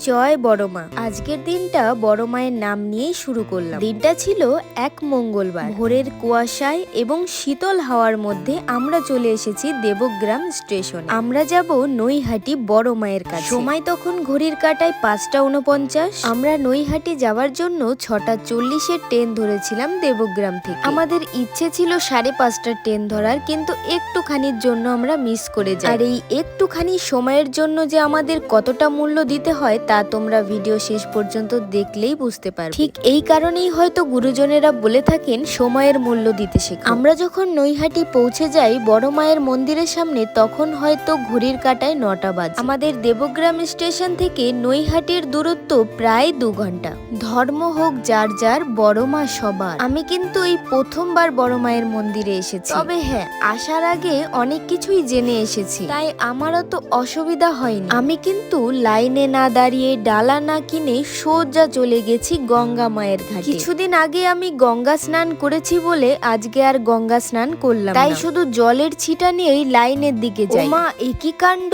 জয় বড় মা। আজকের দিনটা বড় মায়ের নাম নিয়েই শুরু করলাম। দিনটা ছিল এক মঙ্গলবার। ভোরের কুয়াশায় এবং শীতল হাওয়ার মধ্যে আমরা চলে এসেছি দেবগ্রাম স্টেশন। আমরা যাব নৈহাটি বড় মায়ের কাছে। সময় তখন ঘড়ির কাঁটায় 5:49। আমরা নৈহাটি যাওয়ার জন্য 6:40-এর ট্রেন ধরেছিলাম দেবগ্রাম থেকে। আমাদের ইচ্ছে ছিল 5:30টার ট্রেন ধরার, কিন্তু একটুখানির জন্য আমরা মিস করে যাই। আর এই একটুখানি সময়ের জন্য যে আমাদের কতটা মূল্য দিতে হয় তা তোমরা ভিডিও শেষ পর্যন্ত দেখলেই বুঝতে পারবে। ঠিক এই কারণেই হয়তো গুরুজনেরা বলে থাকেন সময়ের মূল্য দিতে শেখো। আমরা যখন নৈহাটি পৌঁছে যাই বড় মায়ের মন্দিরের সামনে, তখন হয়তো ঘড়ির কাঁটায় 9টা বাজে। আমাদের দেবগ্রাম স্টেশন থেকে নৈহাটির দূরত্ব প্রায় 2 ঘন্টা। ধর্ম হোক যার যার, বড় মা সবার। আমি কিন্তু এই প্রথমবার বড় মায়ের মন্দিরে এসেছি, তবে হ্যাঁ, আসার আগে অনেক কিছুই জেনে এসেছি, তাই আমারও তো অসুবিধা হয়নি। আমি কিন্তু লাইনে না দাঁড়িয়ে ডালা না কিনে সোজা চলে গেছি গঙ্গা মায়ের ঘাটে। কিছুদিন আগে আমি গঙ্গা স্নান করেছি বলে আজকে আর গঙ্গা স্নান করলাম, তাই শুধু জলের ছিটা নিয়েই লাইনের দিকে যাই। মা, একই কাণ্ড!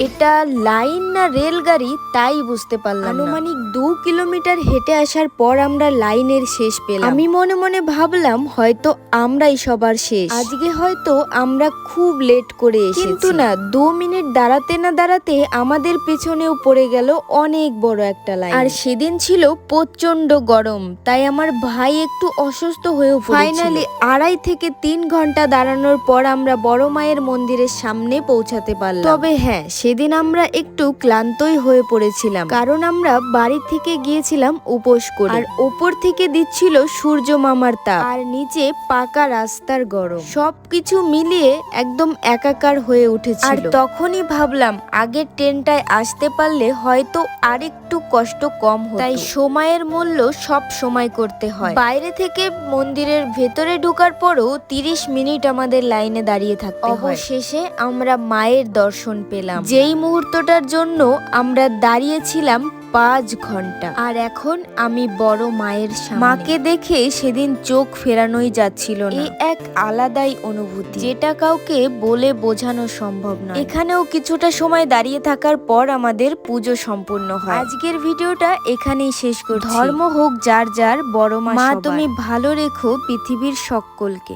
এটা লাইন না রেলগাড়ি তাই বুঝতে পারলাম। আনুমানিক 2 কিলোমিটার হেঁটে আসার পর আমরা লাইনের শেষ পেলাম। আমি মনে মনে ভাবলাম হয়তো আমরাই সবার শেষ, আজকে হয়তো আমরা খুব লেট করে এসেছি। কিন্তু না, 2 মিনিট দাঁড়াতে না দাঁড়াতে আমাদের পেছনেও পড়ে গেল অনেক বড় একটা লাইন। আর সেদিন ছিল প্রচন্ড গরম, তাই আমার ভাই একটু অসুস্থ হয়েও পড়েছিল। ফাইনালি 2.5 থেকে 3 ঘন্টা দাঁড়ানোর পর আমরা বড় মায়ের মন্দিরের সামনে পৌঁছাতে পারলাম। তবে হ্যাঁ, সেদিন আমরা একটু ক্লান্তই হয়ে পড়েছিলাম, কারণ আমরা বাড়ি থেকে গিয়েছিলাম উপোস করে, আর ওপর থেকে দিচ্ছিল সূর্য মামার তাপ, আর নিচে পাকা রাস্তার গরম। সবকিছু মিলিয়ে একদম একাকার হয়ে উঠেছিল। আর তখনই ভাবলাম আগের ট্রেনটায় আসতে পারলে হয়তো আরেকটু কষ্ট কম হতো। তাই সময়ের মূল্য সব সময় করতে হয়। বাইরে থেকে মন্দিরের ভেতরে ঢোকার পরও 30 মিনিট আমাদের লাইনে দাঁড়িয়ে থাকতে হয়। অবশেষে আমরা মায়ের দর্শন পেলাম, যেই মুহূর্তটার জন্য আমরা দাঁড়িয়েছিলাম 5 ঘন্টা। আর এখন আমি বড় মায়ের সামনে। মাকে দেখে সেদিন চোখ ফেরানোই যাচ্ছিল না। এই এক আলাদাই অনুভূতি, যেটা কাউকে বলে বোঝানো সম্ভব নয়। এখানেও কিছুটা সময় দাঁড়িয়ে থাকার পর আমাদের পুজো সম্পূর্ণ হয়। আজকের ভিডিওটা এখানেই শেষ করছি। ধর্ম হোক যার যার, বড় মা তুমি ভালো রেখো পৃথিবীর সকলকে।